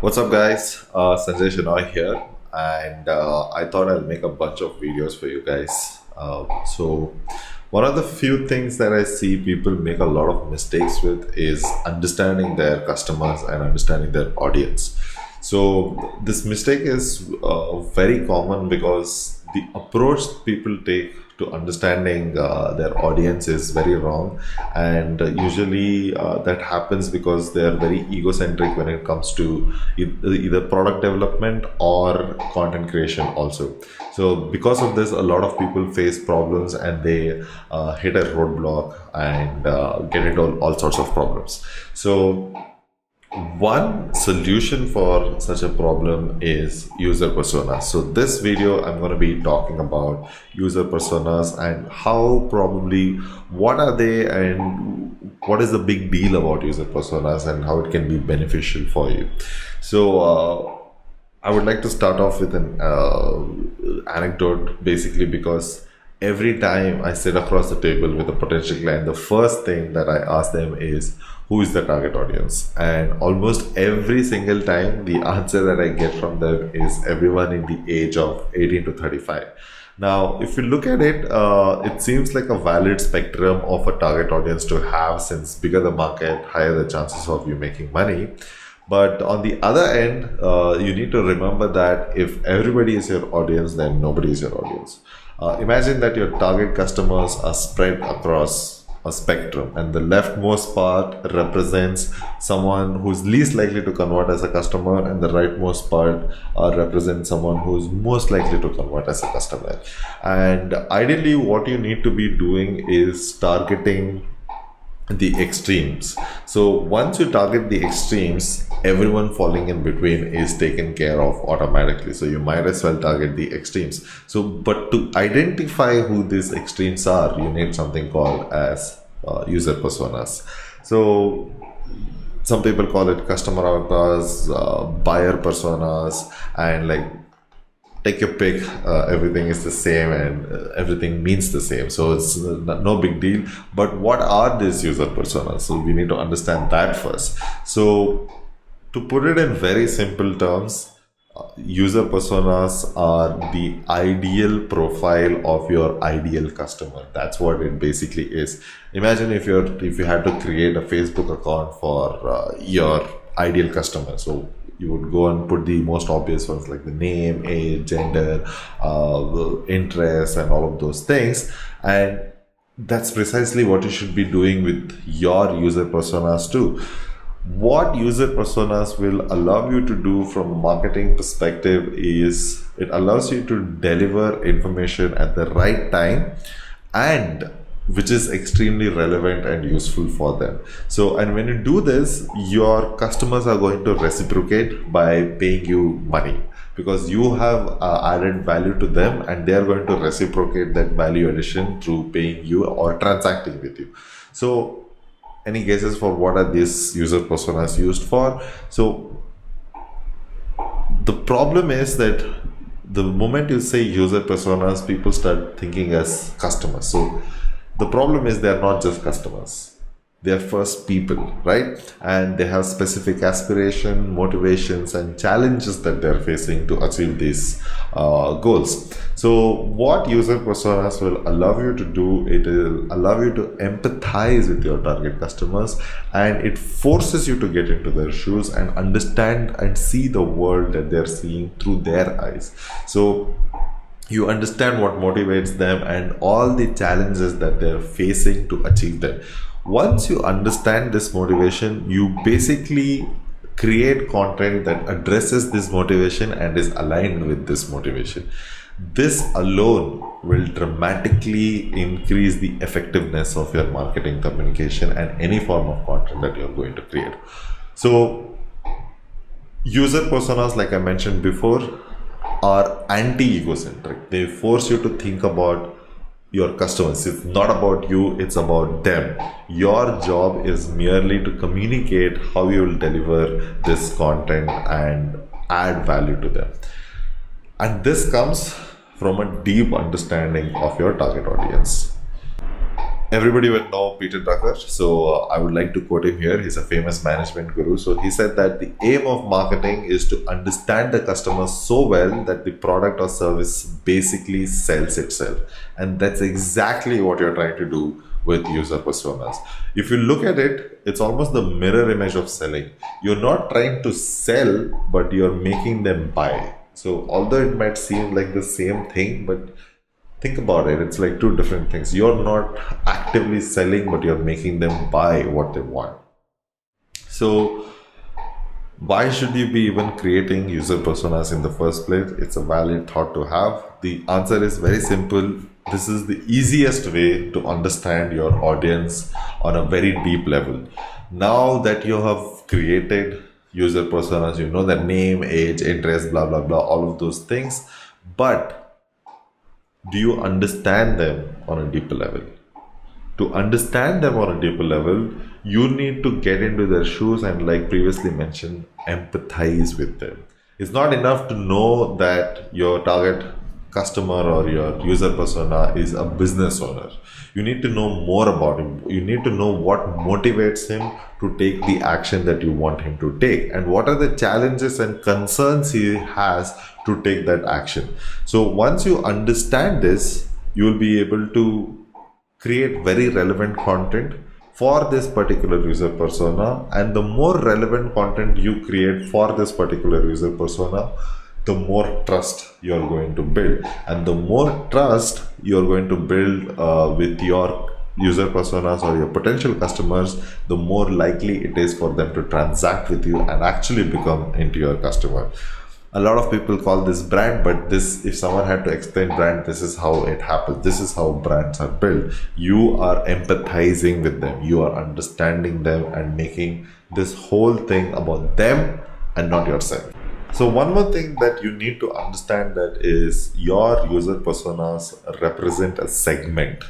What's up, guys? Sanjay Shenoy here, and I thought I'll make a bunch of videos for you guys. One of the few things that I see people make a lot of mistakes with is understanding their customers and understanding their audience. So, this mistake is very common because the approach people take to understanding their audience is very wrong, and usually that happens because they are very egocentric when it comes to either product development or content creation also. So because of this, a lot of people face problems and they hit a roadblock and get into all sorts of problems. So one solution for such a problem is user personas. So this video I'm going to be talking about user personas and how probably what are they and what is the big deal about user personas and how it can be beneficial for you. So I would like to start off with an anecdote, basically, because every time I sit across the table with a potential client, the first thing that I ask them is, who is the target audience? And almost every single time, the answer that I get from them is everyone in the age of 18 to 35. Now, if you look at it, it seems like a valid spectrum of a target audience to have, since bigger the market, higher the chances of you making money. But on the other end, you need to remember that if everybody is your audience, then nobody is your audience. Imagine that your target customers are spread across a spectrum, and the leftmost part represents someone who's least likely to convert as a customer, and the rightmost part represents someone who's most likely to convert as a customer. And ideally, what you need to be doing is targeting the extremes. So once you target the extremes, everyone falling in between is taken care of automatically. So you might as well target the extremes. So but to identify who these extremes are, you need something called as user personas. So some people call it customer avatars, buyer personas, and like, take your pick, everything is the same and everything means the same, so it's no big deal. But what are these user personas? So we need to understand that first. So to put it in very simple terms, user personas are the ideal profile of your ideal customer. That's what it basically is. Imagine if you had to create a Facebook account for your ideal customer. So you would go and put the most obvious ones like the name, age, gender, interests, and all of those things. And that's precisely what you should be doing with your user personas too. What user personas will allow you to do from a marketing perspective is it allows you to deliver information at the right time, and which is extremely relevant and useful for them. So, and when you do this, your customers are going to reciprocate by paying you money, because you have added value to them, and they are going to reciprocate that value addition through paying you or transacting with you. So any guesses for what are these user personas used for? So the problem is that the moment you say user personas, people start thinking as customers. So the problem is they're not just customers. They're first people, right? And they have specific aspiration, motivations, and challenges that they're facing to achieve these goals. So what user personas will allow you to do, it will allow you to empathize with your target customers, and it forces you to get into their shoes and understand and see the world that they're seeing through their eyes. So you understand what motivates them and all the challenges that they're facing to achieve them. Once you understand this motivation, you basically create content that addresses this motivation and is aligned with this motivation. This alone will dramatically increase the effectiveness of your marketing communication and any form of content that you're going to create. So user personas, like I mentioned before, are anti-egocentric. They force you to think about your customers. It's not about you, it's about them. Your job is merely to communicate how you will deliver this content and add value to them. And this comes from a deep understanding of your target audience. Everybody would know Peter Drucker, so I would like to quote him here. He's a famous management guru. So he said that the aim of marketing is to understand the customer so well that the product or service basically sells itself. And that's exactly what you're trying to do with user personas. If you look at it, it's almost the mirror image of selling. You're not trying to sell, but you're making them buy. So although it might seem like the same thing, but think about it, it's like two different things. You're not actively selling, but you're making them buy what they want. So why should you be even creating user personas in the first place? It's a valid thought to have. The answer is very simple. This is the easiest way to understand your audience on a very deep level. Now that you have created user personas, you know their name, age, interest, blah blah blah, all of those things, but do you understand them on a deeper level? To understand them on a deeper level, you need to get into their shoes and, like previously mentioned, empathize with them. It's not enough to know that your target customer or your user persona is a business owner. You need to know more about him. You need to know what motivates him to take the action that you want him to take, and what are the challenges and concerns he has to take that action. So once you understand this, you will be able to create very relevant content for this particular user persona. And the more relevant content you create for this particular user persona, the more trust you're going to build. And the more trust you're going to build with your user personas or your potential customers, the more likely it is for them to transact with you and actually become into your customer. A lot of people call this brand, but this, if someone had to explain brand, this is how it happens. This is how brands are built. You are empathizing with them. You are understanding them and making this whole thing about them and not yourself. So one more thing that you need to understand that is your user personas represent a segment.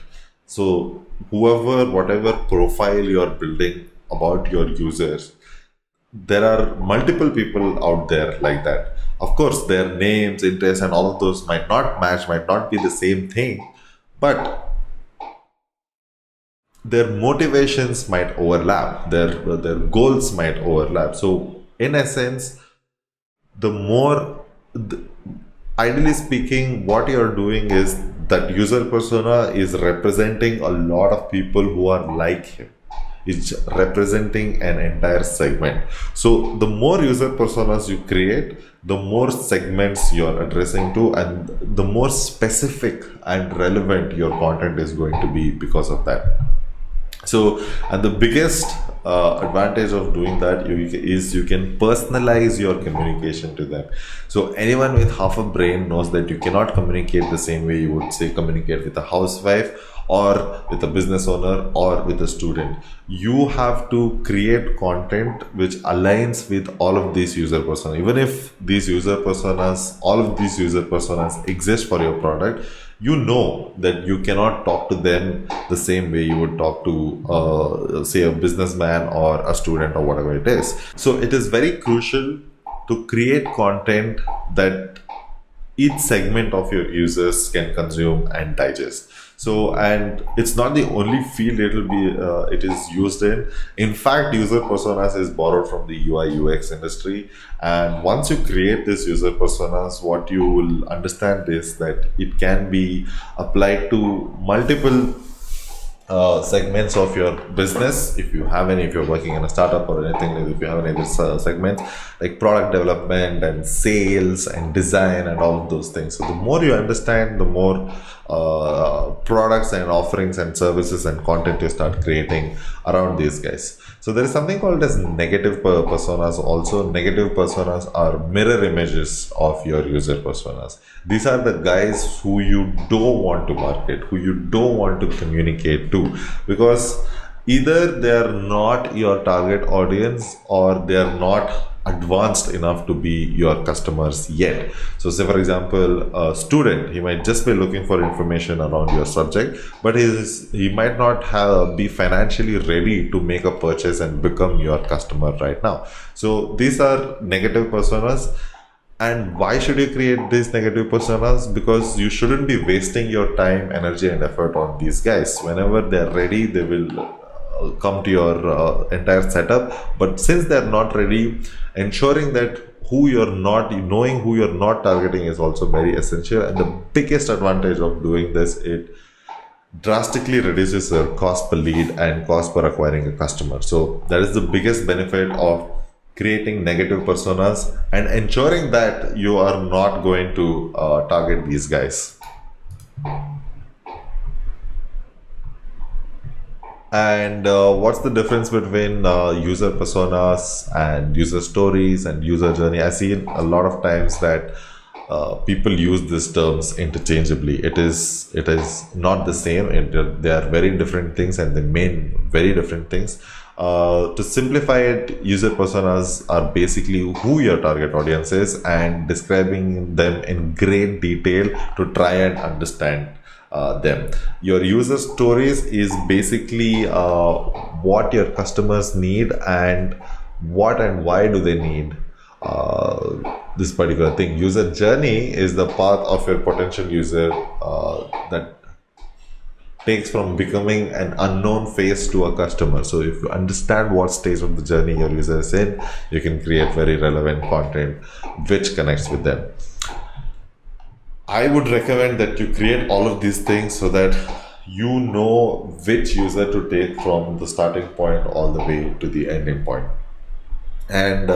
So whoever, whatever profile you're building about your users, there are multiple people out there like that. Of course, their names, interests, and all of those might not match, might not be the same thing, but their motivations might overlap, their goals might overlap. So in essence, ideally speaking, what you're doing is that user persona is representing a lot of people who are like him. It's representing an entire segment. So the more user personas you create, the more segments you're addressing to, and the more specific and relevant your content is going to be because of that. So, and the biggest advantage of doing that is you can personalize your communication to them. So anyone with half a brain knows that you cannot communicate the same way you would say communicate with a housewife or with a business owner or with a student. You have to create content which aligns with all of these user personas. Even if these user personas, all of these user personas exist for your product, you know that you cannot talk to them the same way you would talk to say a businessman or a student or whatever it is. So it is very crucial to create content that each segment of your users can consume and digest. So, and it's not the only field it is used in. In fact, user personas is borrowed from the UI UX industry. And once you create this user personas, what you will understand is that it can be applied to multiple segments of your business. If you have any, if you're working in a startup or anything, if you have any segments like product development and sales and design and all of those things. So the more you understand, the more products and offerings and services and content you start creating around these guys. So there is something called as negative personas also. Negative personas are mirror images of your user personas. These are the guys who you don't want to market, who you don't want to communicate to, because either they are not your target audience or they are not advanced enough to be your customers yet. So say for example, a student, he might just be looking for information around your subject, but he might not be financially ready to make a purchase and become your customer right now. So these are negative personas. And why should you create these negative personas? Because you shouldn't be wasting your time, energy, and effort on these guys. Whenever they're ready, they will come to your entire setup. But since they're not ready, ensuring that knowing who you're not targeting is also very essential. And the biggest advantage of doing this, it drastically reduces your cost per lead and cost per acquiring a customer. So that is the biggest benefit of creating negative personas and ensuring that you are not going to target these guys. And what's the difference between user personas and user stories and user journey? I see a lot of times that people use these terms interchangeably. It is not the same. They are very different things, and they mean very different things. To simplify it, user personas are basically who your target audience is and describing them in great detail to try and understand them. Your user stories is basically what your customers need and what and why do they need this particular thing. User journey is the path of your potential user that takes from becoming an unknown face to a customer. So if you understand what stage of the journey your user is in, you can create very relevant content which connects with them. I would recommend that you create all of these things so that you know which user to take from the starting point all the way to the ending point. And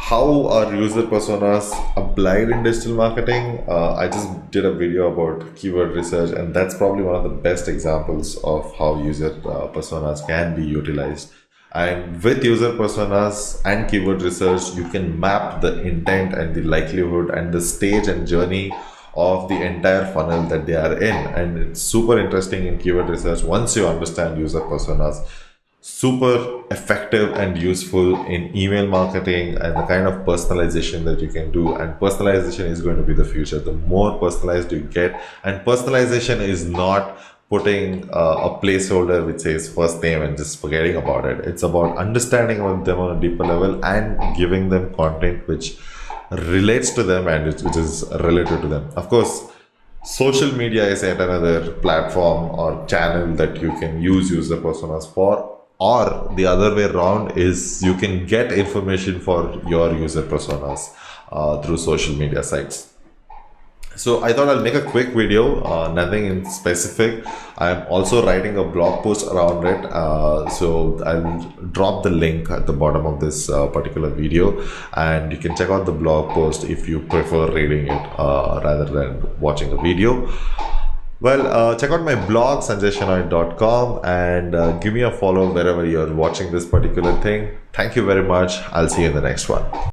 how are user personas applied in digital marketing? I just did a video about keyword research, and that's probably one of the best examples of how user personas can be utilized. And with user personas and keyword research, you can map the intent and the likelihood and the stage and journey of the entire funnel that they are in. And it's super interesting in keyword research once you understand user personas. Super effective and useful in email marketing and the kind of personalization that you can do. And personalization is going to be the future. The more personalized you get, and personalization is not putting a placeholder which says first name and just forgetting about it. It's about understanding them on a deeper level and giving them content which relates to them and which is related to them. Of course, social media is yet another platform or channel that you can use user personas for. Or the other way around is you can get information for your user personas through social media sites. So I thought I'll make a quick video, nothing in specific. I'm also writing a blog post around it. So I'll drop the link at the bottom of this particular video, and you can check out the blog post if you prefer reading it rather than watching a video. Well, check out my blog, sanjayshenoy.com, and give me a follow wherever you're watching this particular thing. Thank you very much. I'll see you in the next one.